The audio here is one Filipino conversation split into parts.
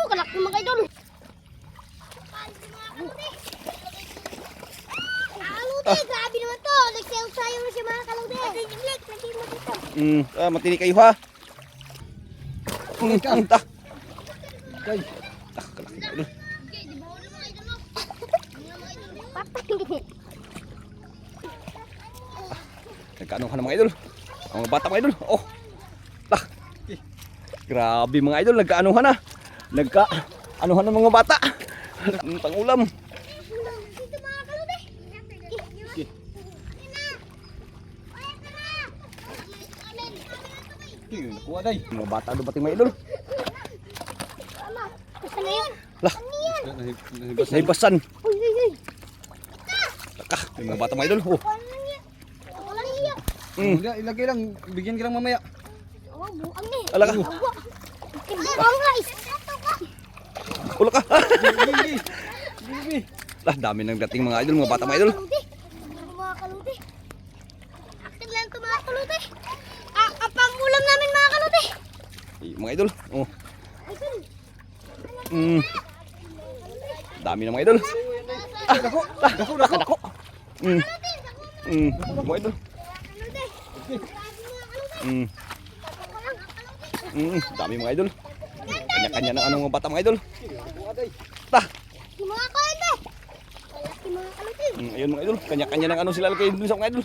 Kalaki mga idol. Grabe naman to. Nagsayaw-sayaw na siya mga kalute. Matini kayo ha. Ta. Kay. Kalaki mga idol. Nagkaanuhan ng mga idol. Ang mga bata mga idol. Oh. Tak. Grabe mga idol, nagkaanuhan na. Nagkaanuhan ng mga bata. Pangulam. Nakuha day. Mga bata dumating mga idol. Ano yun? Lah. Nahibasan. Taka, yung mga bata mga idol. Oh. Ilagay lang, bigyan ka lang mamaya. Oh, buang ni. Ala ka. Buang guys. Ulo ka. Lah, dami nang dating mga idol, mga bata mga idol. Mga kalute. Aktif lang ito mga kalute. Ang pangulam namin mga kalute. Mga idol. Oh. Dami na mga idol. Dako. Mga idol. Dami mga idol. Kanya-kanya ng anong mga bata mga idol. Ta. Yung mga kalute. Kalaki mga kalute. Ayun mga idol. Kanya-kanya ng ano sila lagay dun sa mga idol.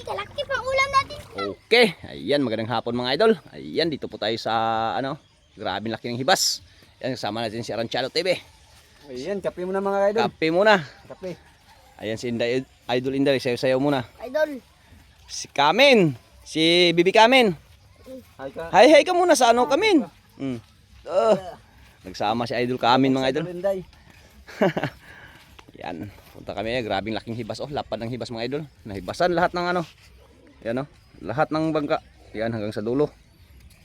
Kalaki pang ulam natin. Okay. Ayan, magandang hapon mga idol. Ayan, dito po tayo sa ano. Grabe laki ng hibas. Ayan, kasama natin si Aranchalo TV. Ayan, kape muna mga idol. Kape muna. Kape. Ayan si Inday, Idol Inday, sayo-sayo muna. Idol. Si Kamin, si Bibi Kamin. Hi ka. Hi ka muna sa ano Kamin. Nagsama si Idol Kamin mga idol. Yan, punta kami, grabing laking hibas. Oh, lapad ng hibas mga idol. Nahibasan lahat ng ano. Yan oh, lahat ng bangka. Yan hanggang sa dulo.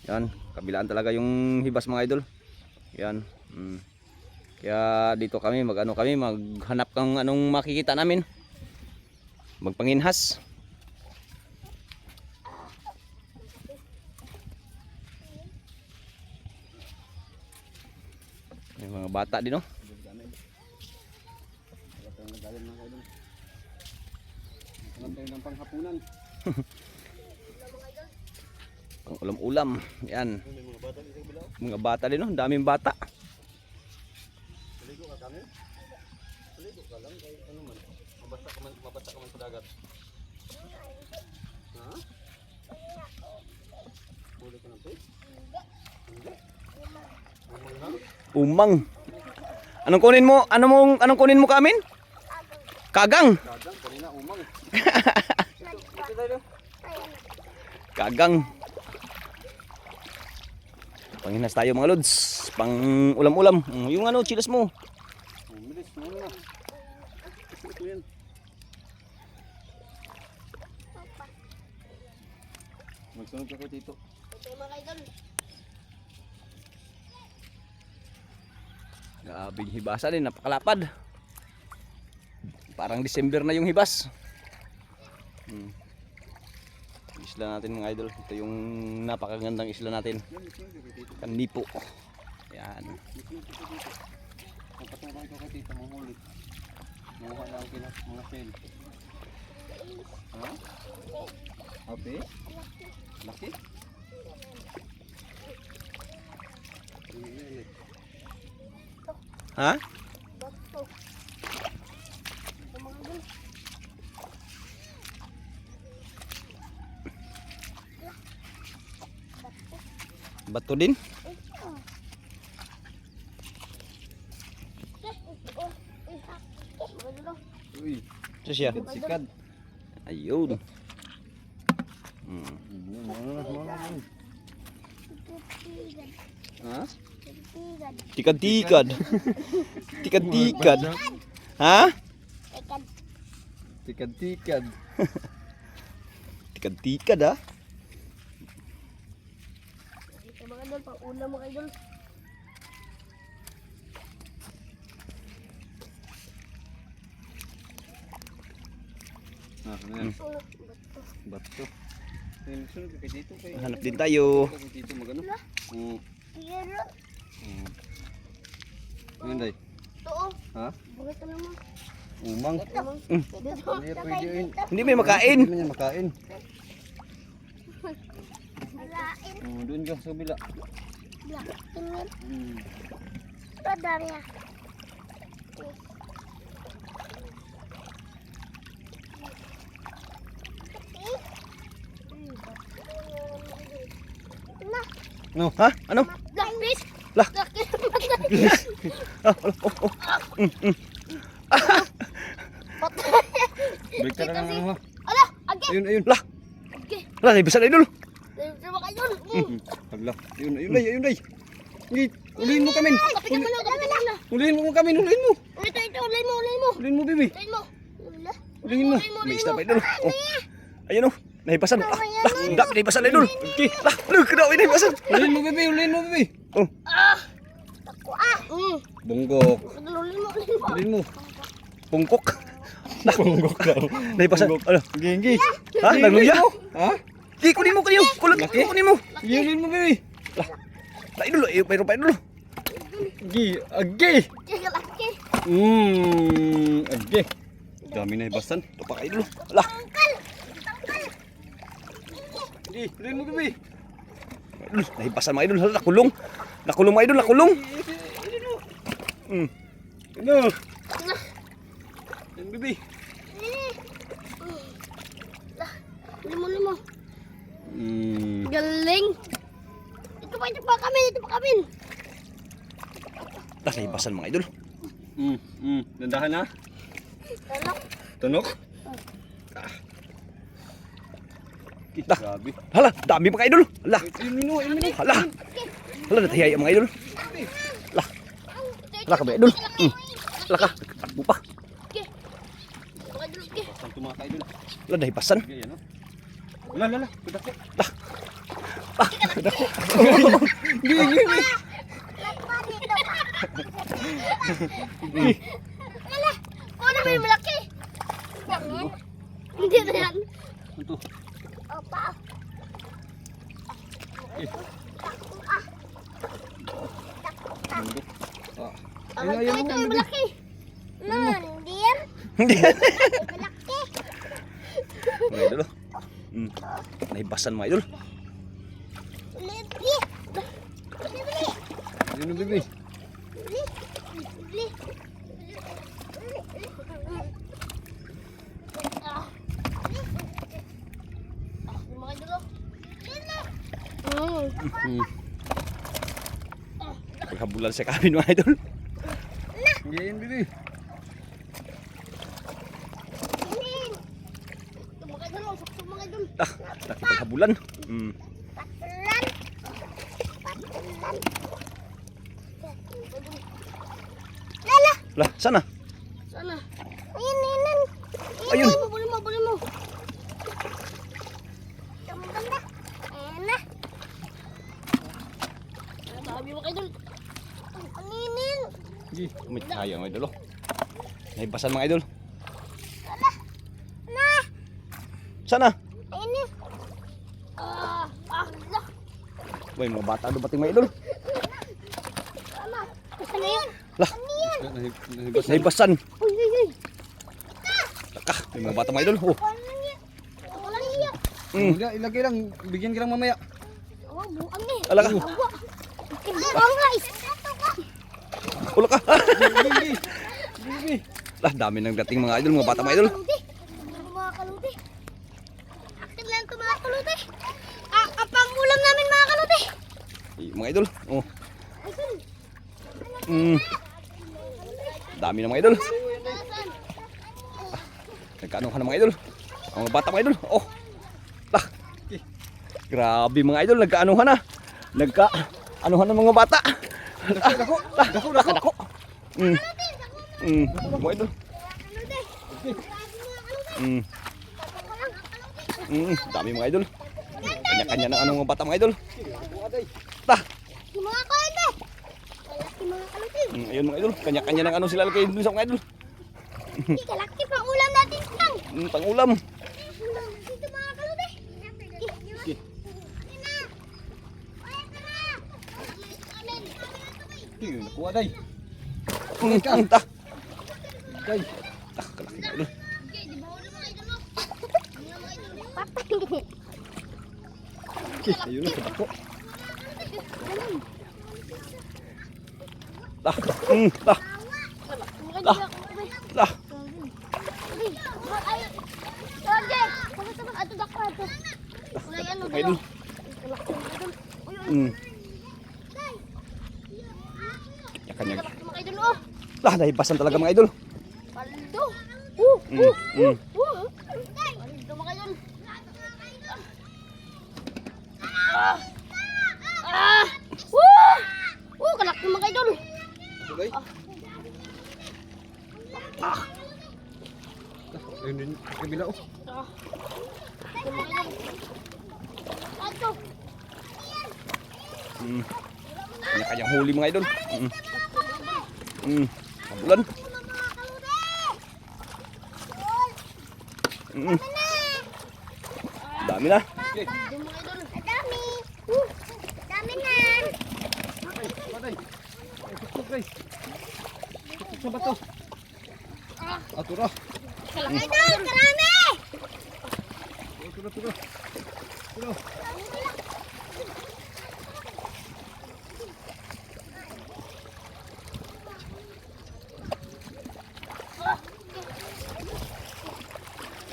Yan, kabilaan talaga yung hibas mga idol. Yan. Kaya dito kami maghanap ng anong makikita namin. Magpanginhas. May mga bata din oh. Ng panghapunan. Pang ulam-ulam. Yan. Mga bata din oh, daming bata. Maligo ka kami? Maligo ka lang kay ano man. Mabasa ka man sa dagat. Ha? Muli ka ng fish? Hindi. Umang. Anong kunin mo? Anong kunin mo Kamin? Kagang. Dagang, kanina umang. Kagang. Panghinas tayo mga lods. Pang ulam-ulam. Yung ano, chilas mo. Bilis, muna na. Ito yan. Magsunod ako dito. Okay mga idol. Grabing hibasa din, napakalapad. Parang December na yung hibas. Isla natin mga idol. Ito yung napakagandang isla natin. Kanipo. Yan. Magpatuloy ko kay tita, mahuli. Mamuha lang mga shell. Ha? Ape? Laki? Ha? Bakto. Mga idol. Bato din? Uy, Ito siya. sikad. Ayun. Ha? Tikad-tikad. Tikad-tikad. Ha? Tikad-tikad. Tikad-tikad ha? Ito mga idol, pang ulam mga idol. Ah, ano yan? Bato. Bato. Sunod ka kay dito kay. Hanap din tayo. Kay dito magano. Pero, Ngayon day. ito oh. Ha? Bugat na mo. Umang. Ito. Hindi pwede yun. Hindi may makain. Hindi man yan makain. Malain. Doon ka sa kabila. Tingin. Ito dami ah. Na, No. Ha? Ano? lah, please. Lah. Ah, oh. Break ka na naman ha. Ala, again. Ayun, ayun. Lah. Okay. Lah, naibasan idol. Terima kayo. Pagla. Ayun, ayun day, ayun day. Hindi, ulihin mo kami. Kapit mo na. Ulihin mo kami, ulihin mo. Ito, ulay mo. Ulihin mo, baby. Ulay mo. Ula. Ulihin mo. May isda pa idol. Oh. Ayun oh. Naibasan. Ah, lah, naibasan idol. Okay. Lah, kada naibasan. Ulihin mo, baby. Ulihin mo, baby. Oh. Ako ah. Bonggok. Ulay mo. Ulihin mo. Pungkok. Bonggok daw. Naibasan. Ano? Genggi. Ha? Nagluya? Ha? Di, kunin mo. Kunin mo. Ulihin mo, baby. Lah, idol. Mayroon pa idol. Gi, agi. Kaya laki. Agi. Dami na ibasan. Ito pa idol. Lah. Gi, ulihin mo, baby. Idol, naibasan mga idol. Hala, nakulong. Nakulong mga idol, nakulong. Ano? Yan, baby. Limo. Galing. Ito pa kami. Lah, naibasan mga idol. Dandahan na. Talok. Tunok. Dah. Grabe. Hala, dami mga idol. Hala. Ayun, mino. Hala. Hala, natihaya mga idol. Lah. Hala ka ba idol? Hala ka. Takbo pa. Saan tumakay dun? Hala, naibasan. Sige, yan o. Lala. Kudako. Gigi. Ano may malaki? Hindi na yan. Ito. Opa. Ayun, Ito may malaki. Hindi yan. Hindi. Malaki. Mga idol. Naibasan mga idol. Libre. Ayun, baby. Paghabulan sa kabin mga idol. Sige, yan, baby. Ah, laki paghabulan. Lala. Lah, sana. Sana. Ayun. Ayun. Buli mo. Kamu ganda. Enak. Sabi mo kayo dun. Aninin. Sige, may kaya mga idol. Naibasan mga idol. Nah. Sana. Ini. Lah. May mga bata dumating mga idol. Sana. Ano yun? Lah, Nahibasan. naibasan. Uy. Taka, may mga bata mga idol. Oh. Ano yan? Wala niya. Ilagay lang. Bigyan ka lang mamaya. Oh, buang ni. Ala ka. Awa. Buang guys. Ulo ka. Gigi. Gigi. Lah, dami nang dating mga idol, mga bata mga idol. Mga kaluti. Akin lang ito mga kaluti. Ang pangulam namin mga kaluti. Mga idol. Oh. Dami na mga idol. Nagkaano ka na mga idol? Ang mga bata mga idol. Oh. Lah. Grabe mga idol, nagkaanuhan na. Nagkaanuhan ng mga bata. Dako. Mga idol. Dami mga idol. Kanya-kanya ng mga bata mga idol. Tah. Mga kaluti. Malaki mga kaluti. Ayun mga idol, kanya-kanya ng ano sila lagay dun sa mga idol. Kalaki pang ulam natin lang. Pangulam. Dito mga kaluti. Hindi, nakuha day. Ta. Day. Ta, kalaki mga idol. Okay, di ba ulo mga idol? Okay, ayun na, sabak po. Ta. Ta. Ta. Mga idol. Kanya. Lah, nahibasan talaga mga idol. Kalak ng mga idol. Day. Ayun din, kabila oh. Ato. Kanya-kanyang huli mga idol. Kabulan. Dami na. Okay. Dami. Dami na. Paday. Tutok guys. Tutok sa bato. Atura. Idol, karami. Atura, atura. Atura.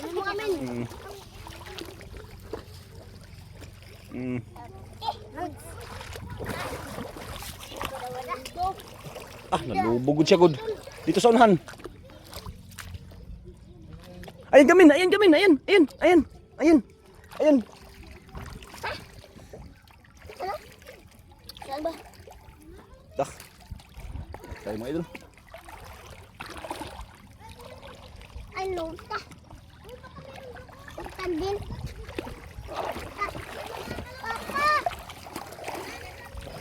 Ano mo kami? Nalubog siya gud. Dito sa unahan. Ayun gamin, ayun gamin, ayun, ayun, ayun, ayun. Ayun. Saan ba? Tak. Tayo mga idol. Ay, luta. Luta din. Papa!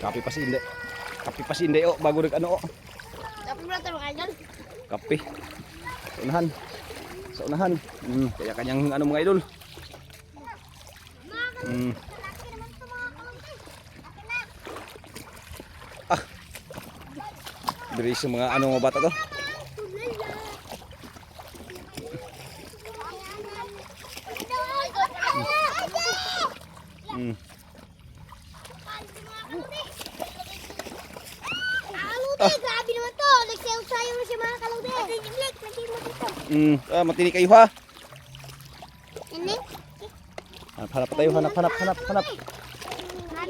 Kape pa si hindi. Kape pa si hindi oh, bago nag ano oh. Dapat ba ito mga idol? Kape. Sa unahan. Sa unahan. Kaya kanyang ano mga idol. Laki naman ito mga kalungkay. Laki na. Diri sa mga ano mga bata to. Grabe naman to. Nagsayaw-sayaw na si mga kalungkay. Lagi mo dito. Matini kayo ha. Ini? Hanap pa tayo, hanap. Marami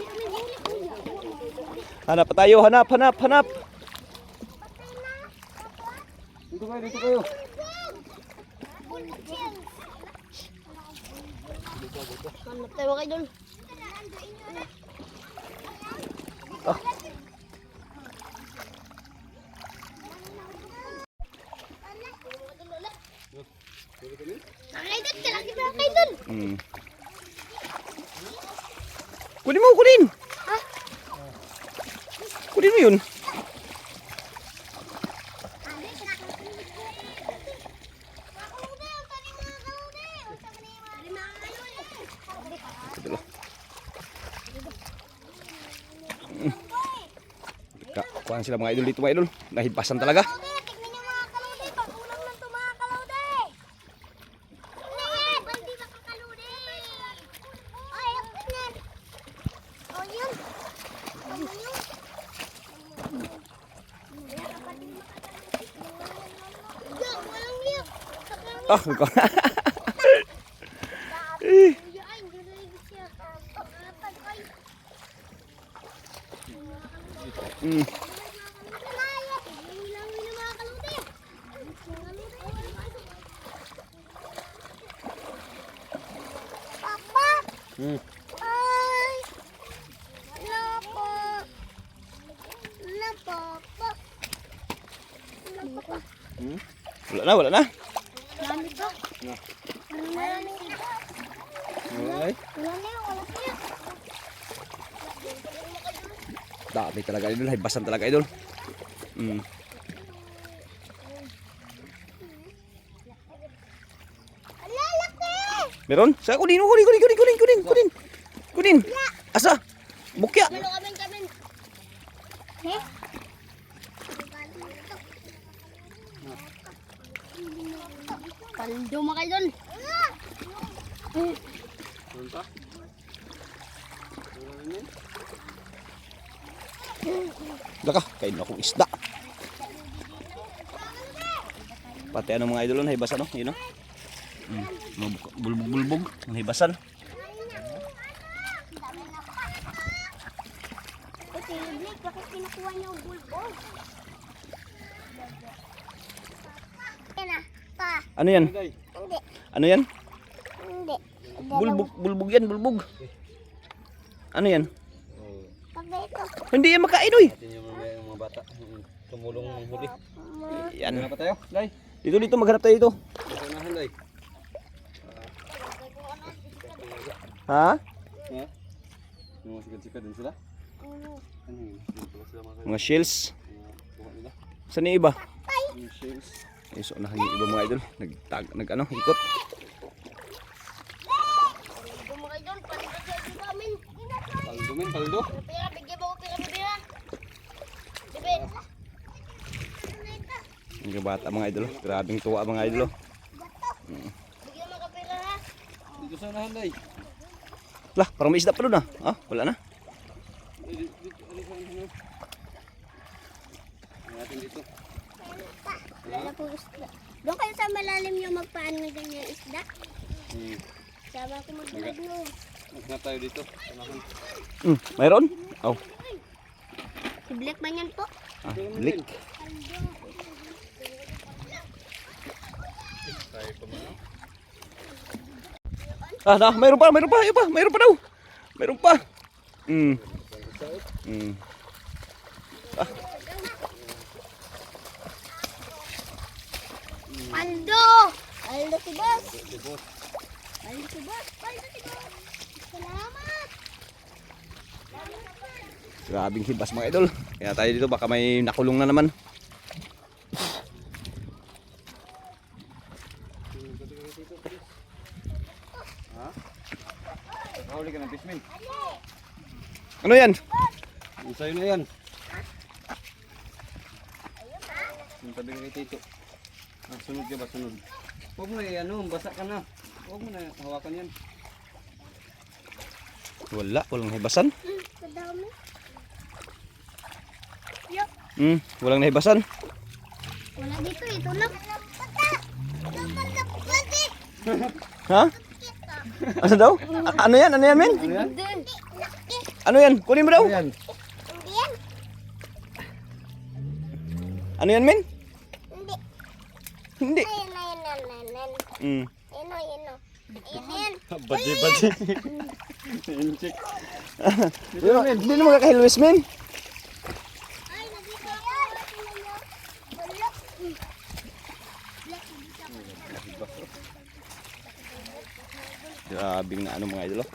kami huli. Hanap pa tayo, hanap. Dito kayo, dito kayo. Hanap tayo mga idol. Mga idol, kalaki ba mga idol? Kunin mo, kunin. Ha? Kunin mo yun. Kuhaan sila mga idol dito mga idol. Nahibasan talaga. Tignan niyo mga kaludi, pag-ulam lang to mga kaludi. Hindi ba kakaludi? Ay, tignan. O yun. Yan, walang liyak. Ikaw. Papa! Ay! Lapa! Papa! Papa! Wala na. Marami ba? Marami. Okay. Wala na, wala na. Dami talaga idol, hibasan talaga idol. Ala, laki! Meron? Sa kunin. Asa? Bukya. Kamen. Eh? Paldo mga idol. Meron pa? Meron din? Laka, kain akong isda. Pati ano mga idol, nahibasan no? Yun no? Bulbog-bulbog, nahibasan. Ito yung Blake, bakit kinukuha niya ang bulbog? Yan na, pa. Ano yan? Day. Hindi, Ano yan? hindi. Bulbog yan, bulbog. Ano yan? Oh. Pagka ito. Hindi yan makain, oy. Atin yung mga bata. Tumulong ng huli. Yan. Ano pa tayo? Day. Dito, maghanap tayo dito. Unahan, Day. Ha? Ha? Yung mga sikat-sikat din sila? Ano yun? Dito ba sila mga Mga shells. buka nila? Saan yung iba? Yung shells. Eh, so na yung iba mga idol. Ikot. Paldo mga idol, paldo siya dito amin. Paldo men, paldo. Pira, bigyan mo ko pira. Bebe. Yung bata mga idol. Grabing tuwa mga idol. Bigyan mo ko pira ha. Dito sa unahan, Day. Lah, parang may isda pa doon ah. Ah, wala na. Dito, ano sa unahan? Ano natin dito? Wala po isda. Doon kayo sa malalim yung magpaan na ganyan isda. Sama ko mag-vlog no. Magna tayo dito. Unahan. Mayroon? Oh. Si Black man yan po. Ah, lik. Tayo pa mga. Mayroon pa daw. Mayroon pa. Paldo! Paldo si boss! Dito. Paldo si boss! Paldo si boss! Salamat! Grabing hibas mga idol. Kaya tayo dito baka may nakulong na naman. Ha? Nakahuli ka ng fishman. Ano yan? Yung sa'yo na yan. Yung tabi kay Tito. Ah, sunod ka ba? Sunod. Huwag mo na ano, basa ka na. Huwag mo na hawakan yan. Walang hibasan. Kadami. Walang nahibasan. Wala dito, ito lang. Ha? Ano daw? Ano yan? Ano yan, men? Ano yan? Ano yan? Kunin mo daw. Ano yan? Hindi yan. Ano yan, men? Hindi. Hindi. Ayun. Ayun. Ayun. Badji. Incheck. Hindi na magkakahilwis, men. Ay, nandito ako. Wala. Grabing na ano mga idol.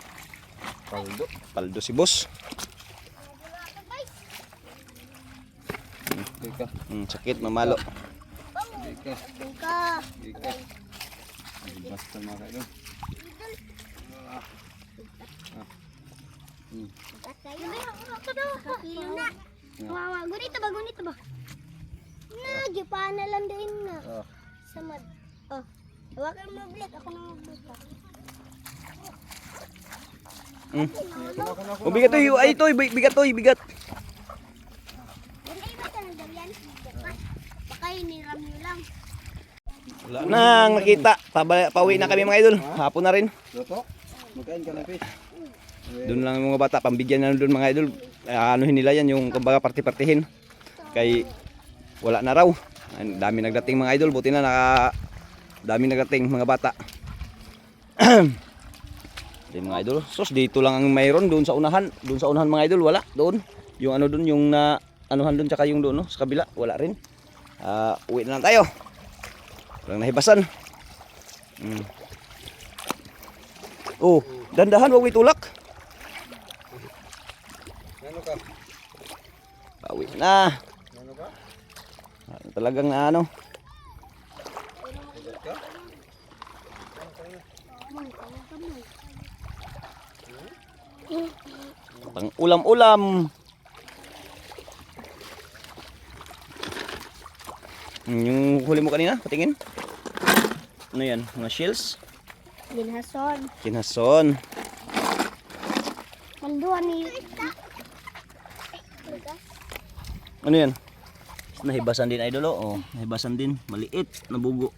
Paldo. Paldo si boss. Ika. Sakit, mamalo. Ika. Bungka. Ika. Basta mga kaidol. Kayo. Ako daw. Kakilo na. Wawa. Gunito ba? Na, gipa na lang din na. Ah. Samad. Oh. Hawakan mo Black. Ako na mag-vlog. Oh, bigat to. Ay, to. Bigat to. Bigat. Hindi ba ka ng dalian? Baka hiniram nyo lang. Wala nang nakita. Pauwi na kami mga idol. Hapon na rin. Luto? Magkain ka ng fish. Doon lang yung mga bata. Pambigyan na doon mga idol. Anuhin nila yan. Yung kumbaga party-partihin. Kay wala na raw. Ang dami nagdating mga idol. Buti na dami nagdating mga bata. Din mga idol. Sos dito lang ang mayroon doon sa unahan. Doon sa unahan mga idol wala. Doon. Yung ano doon yung na anuhan doon tsaka yung doon no sa kabila wala rin. Uwi na lang tayo. Walang nahibasan. Oh, dandahan wag may tulak. Ano ka? Uwi na. Ano ka? Talagang ano. Pang ulam-ulam. Yung huli mo kanina, patingin. Ano yan? Mga shells? Ginhason. Kinason. Kalduan ni Ano yan? Nahibasan din idol oh. Nahibasan din. Maliit na bugo.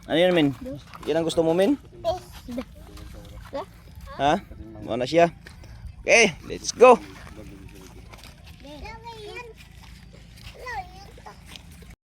Ano yan min? Yan ang gusto mo min? Ha? Muna siya. Okay, let's go.